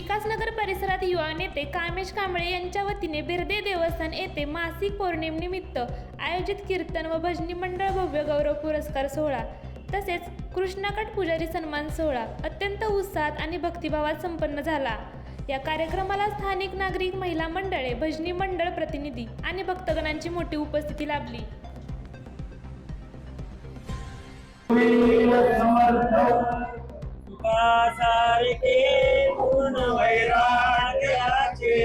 विकासनगर परिसरात युवा नेते कामेश कांबळे यांच्या वतीने बिर्दे देवस्थान येथे मासिक पौर्णिमेनिमित्त आयोजित कीर्तन व भजनी मंडळ भव्य गौरव पुरस्कार सोहळा तसेच कृष्णाकट पुजारी सन्मान सोहळा अत्यंत उत्साहात आणि भक्तिभावात संपन्न झाला। या कार्यक्रमाला स्थानिक नागरिक, महिला मंडळे, भजनी मंडळ प्रतिनिधी आणि भक्तगणांची मोठी उपस्थिती लाभली। पूर्ण वैराग्याचे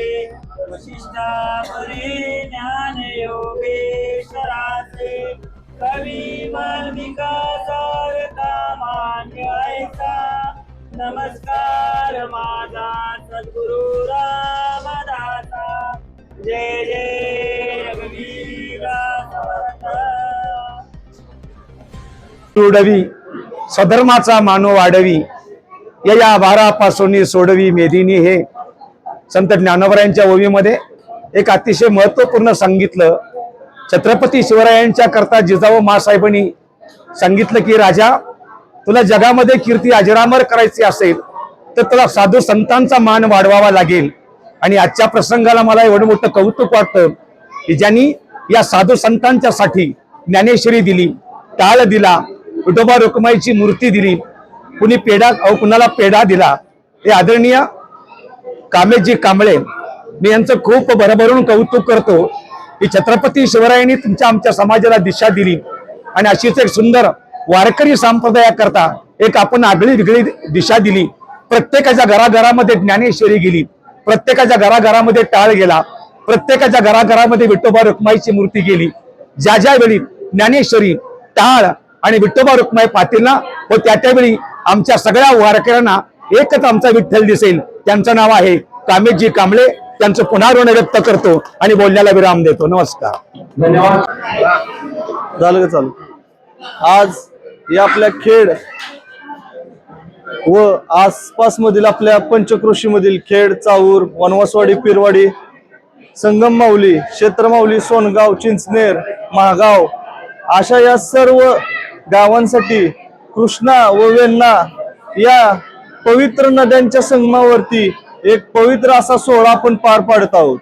वशिष्ठापुरी ज्ञान योगेश्वराचे कवी वाल्मिका सारखा मान्य ऐसा नमस्कार माझा सद्गुरु रामदासा। जय जय रघुवीरा समर्थ। सोडवी स्वधर्माचा मानो वाढवी या भारापासून सोडवी मेदिनी हे संत ज्ञानोबरायांच्या ओवीमध्ये एक अतिशय महत्वपूर्ण सांगितलं। छत्रपती शिवरायांच्या करता जिजाऊ मासाहेबांनी सांगितलं की राजा, तुला जगामध्ये कीर्ती अजरामर करायची असेल तर तुला साधू संतांचा मान वाढवावा लागेल। आणि आजच्या प्रसंगाला मला एवढं मोठं कौतुक वाटतं की ज्यांनी या साधू संतांच्या साठी ज्ञानेश्वरी दिली, टाळ दिला, विठोबा रुक्माईची मूर्ती दिली, कुणी पेढा कुणाला पेढा दिला। हे आदरणीय कामेशजी कांबळे, मी यांचं खूप भरभरून कौतुक करतो की छत्रपती शिवरायांनी तुमच्या आमच्या समाजाला दिशा दिली आणि अशीच एक सुंदर वारकरी संप्रदायाकरता एक आपण आगळी वेगळी दिशा दिली। प्रत्येकाच्या घराघरामध्ये ज्ञानेश्वरी गेली, प्रत्येकाच्या घराघरामध्ये टाळ गेला, प्रत्येकाच्या घराघरामध्ये विठोबा रुक्माईची मूर्ती गेली। ज्या ज्या वेळी ज्ञानेश्वरी, टाळ आणि विठोबा रुक्माई पाटील ना व त्यावेळी आमच्या सगळ्या वारकऱ्यांना एकच आमचा विठ्ठल दिसेल। त्यांचं नाव आहे कामेशजी कांबळे। त्यांचं पुन्हा ऋण व्यक्त करतो आणि बोलण्याला विराम देतो। नमस्कार, धन्यवाद। झालं का चालू? आज या आपल्या खेड व आसपास मधील आपल्या पंचक्रोशी मधील खेड, चाऊर, वनवासवाडी, पिरवाडी, संगम माऊली, क्षेत्र माऊली, सोनगाव, चिंचनेर, महागाव अशा या सर्व गावांसाठी कृष्णा व वेण्णा या पवित्र नद्यांच्या संगमावरती एक पवित्र असा सोहळा आपण पार पाडत आहोत,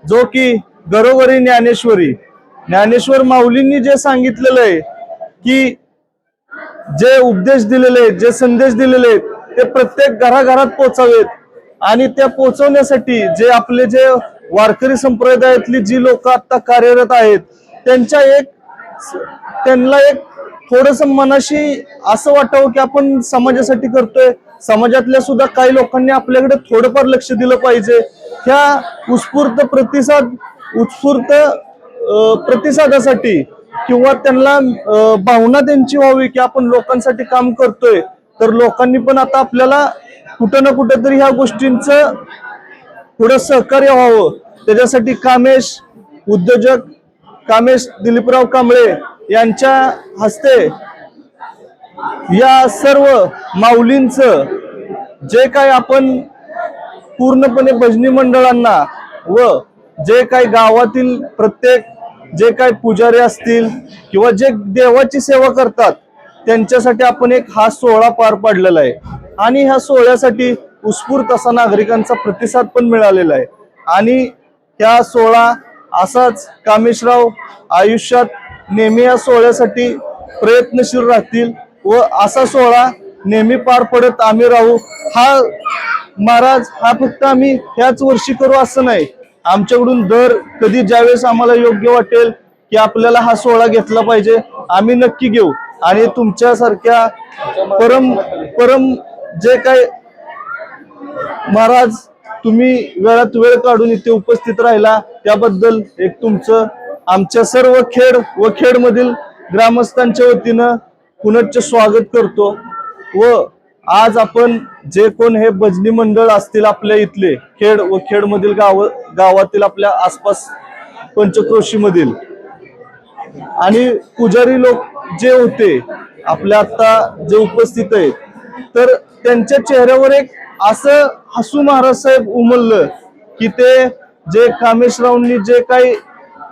जो की घरोघरी ज्ञानेश्वर माऊलींनी जे सांगितलेलं आहे की जे उपदेश दिलेले, जे संदेश दिलेले ते प्रत्येक घराघरात पोचावेत। आणि त्या पोचवण्यासाठी जे आपले जे वारकरी संप्रदायातली जी लोक आता कार्यरत आहेत त्यांना एक थोडस मनाशी असं वाटावं की आपण समाजासाठी करतोय, समाजातल्या सुद्धा काही लोकांनी आपल्याकडे थोडंफार लक्ष दिलं पाहिजे। ह्या उत्स्फूर्त प्रतिसादासाठी किंवा त्यांना भावना त्यांची व्हावी की आपण लोकांसाठी काम करतोय, तर लोकांनी पण आता आपल्याला कुठं ना कुठं तरी ह्या गोष्टींचं थोडं सहकार्य व्हावं। त्याच्यासाठी कामेश उद्योजक कामेश दिलीपराव कांबळे यांच्या हस्ते या सर्व माऊलींचं जे काही आपण पूर्णपणे भजनी मंडळांना व जे काही गावातील प्रत्येक जे काही पुजारी असतील किंवा जे देवाची सेवा करतात त्यांच्यासाठी आपण एक हा सोहळा पार पाडलेला आहे। आणि ह्या सोहळ्यासाठी उत्स्फूर्त असा नागरिकांचा प्रतिसाद पण मिळालेला आहे। आणि ह्या सोहळा असाच कामेशराव आयुष्यात नेहमी या सोहळ्यासाठी प्रयत्नशील राहतील व असा सोहळा नेहमी पार पडत आम्ही राहू। हा महाराज हा फक्त आम्ही ह्याच वर्षी करू असं नाही, आमच्याकडून दर कधी ज्यावेळेस आम्हाला योग्य वाटेल की आपल्याला हा सोहळा घेतला पाहिजे आम्ही नक्की घेऊ। आणि तुमच्यासारख्या परम जे काय महाराज तुम्ही वेळात वेळ काढून इथे उपस्थित राहिला त्याबद्दल एक तुमचं आमच्या सर्व खेड व खेडमधील ग्रामस्थांच्या वतीनं पुनश्च स्वागत करतो। व आज आपण जे कोण हे भजनी मंडळ असतील आपल्या इथले खेड व खेडमधील गावातील आपल्या आसपास पंचक्रोशी मधील आणि पुजारी लोक जे होते आपल्या आता जे उपस्थित आहेत, तर त्यांच्या चेहऱ्यावर एक असं हसू महाराज साहेब उमललं की ते जे कामेशरावांनी जे काही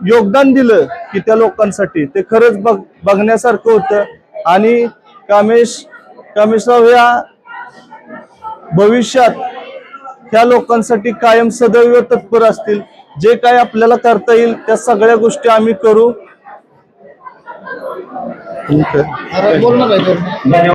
योगदान दिलं की त्या लोकांसाठी ते खरंच बघण्यासारखं होतं। आणि कामेशराव या भविष्यात ह्या लोकांसाठी कायम सदैव तत्पर असतील. जे काय आपल्याला करता येईल त्या सगळ्या गोष्टी आम्ही करू. धन्यवाद.